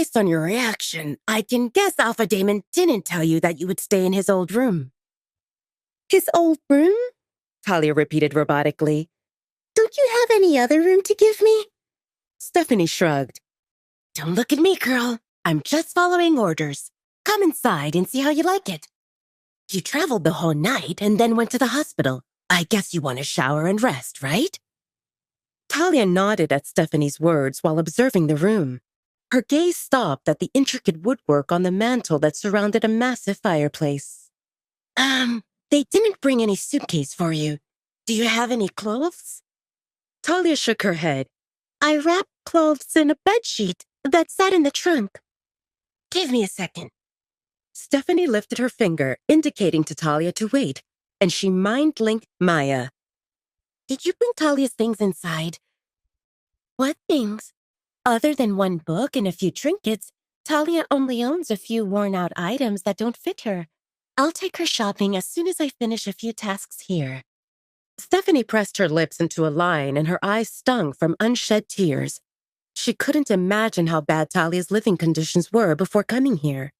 Based on your reaction, I can guess Alpha Damon didn't tell you that you would stay in his old room. His old room? Talia repeated robotically. Don't you have any other room to give me? Stephanie shrugged. Don't look at me, girl. I'm just following orders. Come inside and see how you like it. You traveled the whole night and then went to the hospital. I guess you want to shower and rest, right? Talia nodded at Stephanie's words while observing the room. Her gaze stopped at the intricate woodwork on the mantel that surrounded a massive fireplace. They didn't bring any suitcase for you. Do you have any clothes? Talia shook her head. I wrapped clothes in a bedsheet that sat in the trunk. Give me a second. Stephanie lifted her finger, indicating to Talia to wait, and she mind-linked Maya. Did you bring Talia's things inside? What things? Other than one book and a few trinkets, Talia only owns a few worn-out items that don't fit her. I'll take her shopping as soon as I finish a few tasks here. Stephanie pressed her lips into a line and her eyes stung from unshed tears. She couldn't imagine how bad Talia's living conditions were before coming here.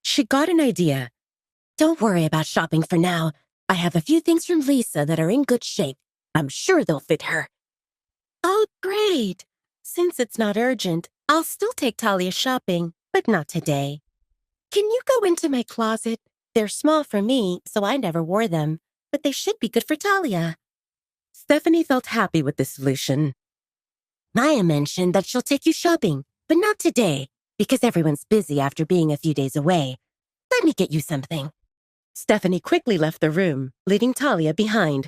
She got an idea. Don't worry about shopping for now. I have a few things from Lisa that are in good shape. I'm sure they'll fit her. Oh, great. Since it's not urgent, I'll still take Talia shopping, but not today. Can you go into my closet? They're small for me, so I never wore them, but they should be good for Talia. Stephanie felt happy with this solution. Maya mentioned that she'll take you shopping, but not today, because everyone's busy after being a few days away. Let me get you something. Stephanie quickly left the room, leaving Talia behind.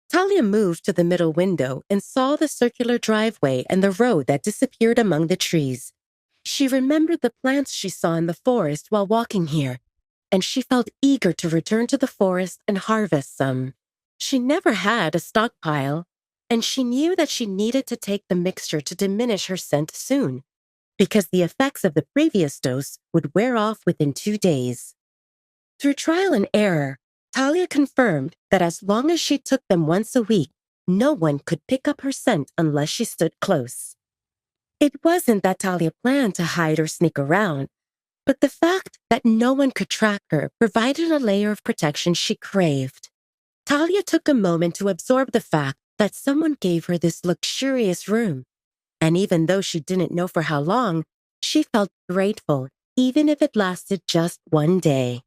Talia moved to the middle window and saw the circular driveway and the road that disappeared among the trees. She remembered the plants she saw in the forest while walking here, and she felt eager to return to the forest and harvest some. She never had a stockpile, and she knew that she needed to take the mixture to diminish her scent soon, because the effects of the previous dose would wear off within 2 days. Through trial and error, Talia confirmed that as long as she took them once a week, no one could pick up her scent unless she stood close. It wasn't that Talia planned to hide or sneak around, but the fact that no one could track her provided a layer of protection she craved. Talia took a moment to absorb the fact that someone gave her this luxurious room, and even though she didn't know for how long, she felt grateful, even if it lasted just 1 day.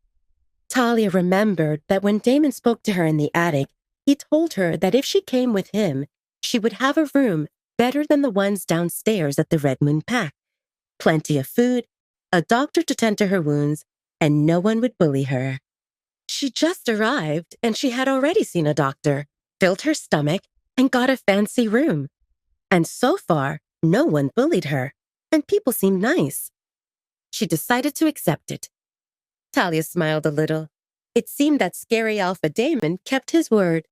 Talia remembered that when Damon spoke to her in the attic, he told her that if she came with him, she would have a room better than the ones downstairs at the Red Moon Pack. Plenty of food, a doctor to tend to her wounds, and no one would bully her. She just arrived, and she had already seen a doctor, filled her stomach, and got a fancy room. And so far, no one bullied her, and people seemed nice. She decided to accept it. Talia smiled a little. It seemed that scary Alpha Damon kept his word.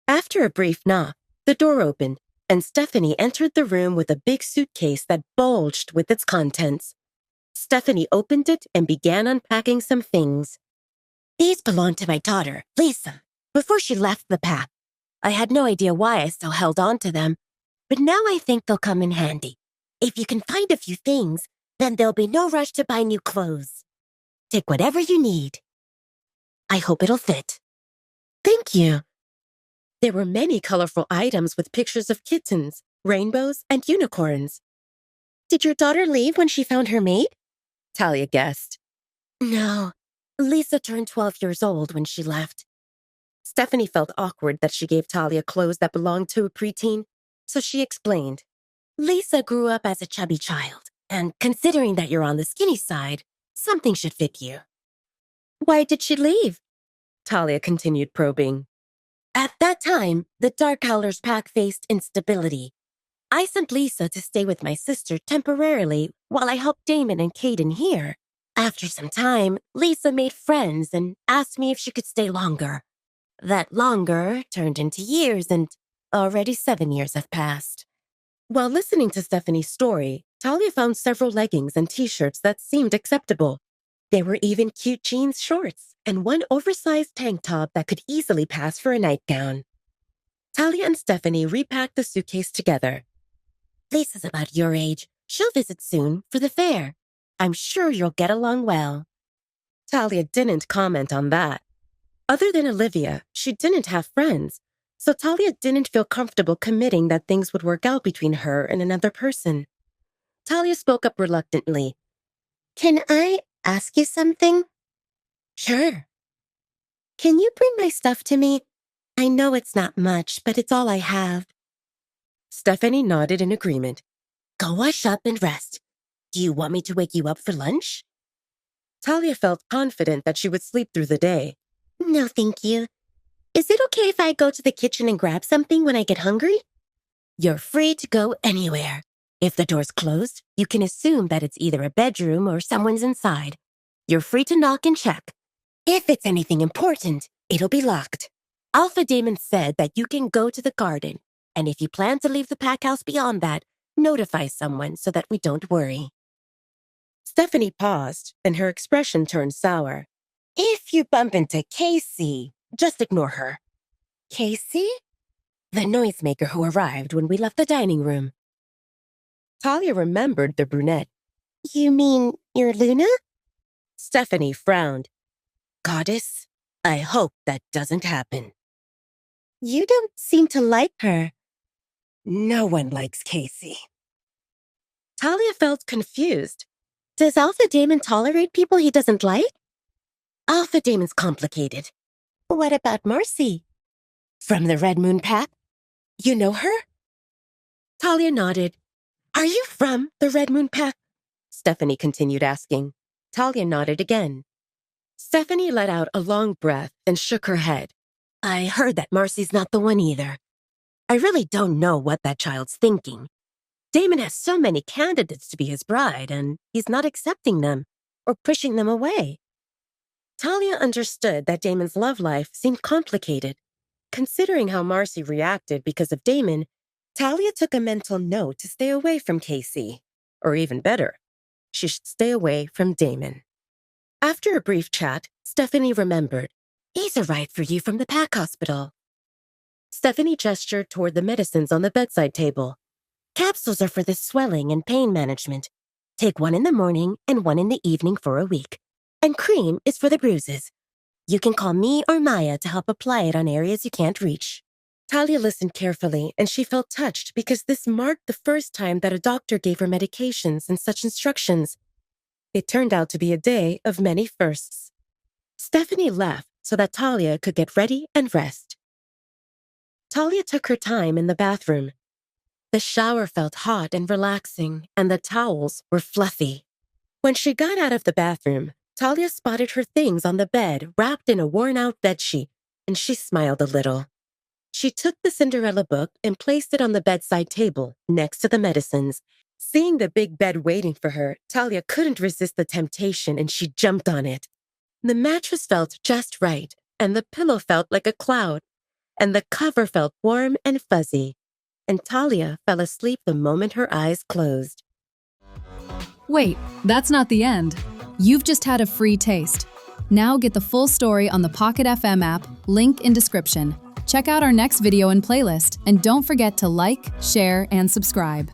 After a brief knock, the door opened, and Stephanie entered the room with a big suitcase that bulged with its contents. Stephanie opened it and began unpacking some things. These belong to my daughter, Lisa, before she left the pack. I had no idea why I still held on to them, but now I think they'll come in handy. If you can find a few things, then there'll be no rush to buy new clothes. Take whatever you need. I hope it'll fit. Thank you. There were many colorful items with pictures of kittens, rainbows, and unicorns. Did your daughter leave when she found her mate? Talia guessed. No. Lisa turned 12 years old when she left. Stephanie felt awkward that she gave Talia clothes that belonged to a preteen, so she explained. Lisa grew up as a chubby child, and considering that you're on the skinny side, something should fit you. Why did she leave? Talia continued probing. At that time, the Dark Howlers pack faced instability. I sent Lisa to stay with my sister temporarily while I helped Damon and Caden here. After some time, Lisa made friends and asked me if she could stay longer. That longer turned into years, and already 7 years have passed. While listening to Stephanie's story, Talia found several leggings and t-shirts that seemed acceptable. There were even cute jeans shorts and one oversized tank top that could easily pass for a nightgown. Talia and Stephanie repacked the suitcase together. Lisa's about your age. She'll visit soon for the fair. I'm sure you'll get along well. Talia didn't comment on that. Other than Olivia, she didn't have friends, so Talia didn't feel comfortable committing that things would work out between her and another person. Talia spoke up reluctantly. Can I ask you something? Sure. Can you bring my stuff to me? I know it's not much, but it's all I have. Stephanie nodded in agreement. Go wash up and rest. Do you want me to wake you up for lunch? Talia felt confident that she would sleep through the day. No, thank you. Is it okay if I go to the kitchen and grab something when I get hungry? You're free to go anywhere. If the door's closed, you can assume that it's either a bedroom or someone's inside. You're free to knock and check. If it's anything important, it'll be locked. Alpha Damon said that you can go to the garden, and if you plan to leave the packhouse beyond that, notify someone so that we don't worry. Stephanie paused, and her expression turned sour. If you bump into Casey, just ignore her. Casey? The noisemaker who arrived when we left the dining room. Talia remembered the brunette. You mean your Luna? Stephanie frowned. Goddess, I hope that doesn't happen. You don't seem to like her. No one likes Casey. Talia felt confused. Does Alpha Damon tolerate people he doesn't like? Alpha Damon's complicated. What about Marcy? From the Red Moon Pack? You know her? Talia nodded. Are you from the Red Moon Pack? Stephanie continued asking. Talia nodded again. Stephanie let out a long breath and shook her head. I heard that Marcy's not the one either. I really don't know what that child's thinking. Damon has so many candidates to be his bride, and he's not accepting them or pushing them away. Talia understood that Damon's love life seemed complicated. Considering how Marcy reacted because of Damon, Talia took a mental note to stay away from Casey. Or even better, she should stay away from Damon. After a brief chat, Stephanie remembered. He's a ride for you from the pack hospital. Stephanie gestured toward the medicines on the bedside table. Capsules are for the swelling and pain management. Take one in the morning and one in the evening for a week. And cream is for the bruises. You can call me or Maya to help apply it on areas you can't reach. Talia listened carefully, and she felt touched because this marked the first time that a doctor gave her medications and such instructions. It turned out to be a day of many firsts. Stephanie left so that Talia could get ready and rest. Talia took her time in the bathroom. The shower felt hot and relaxing, and the towels were fluffy. When she got out of the bathroom, Talia spotted her things on the bed wrapped in a worn-out bedsheet, and she smiled a little. She took the Cinderella book and placed it on the bedside table next to the medicines. Seeing the big bed waiting for her, Talia couldn't resist the temptation and she jumped on it. The mattress felt just right, and the pillow felt like a cloud, and the cover felt warm and fuzzy, and Talia fell asleep the moment her eyes closed. Wait, that's not the end. You've just had a free taste. Now get the full story on the Pocket FM app, link in description. Check out our next video and playlist, and don't forget to like, share, and subscribe.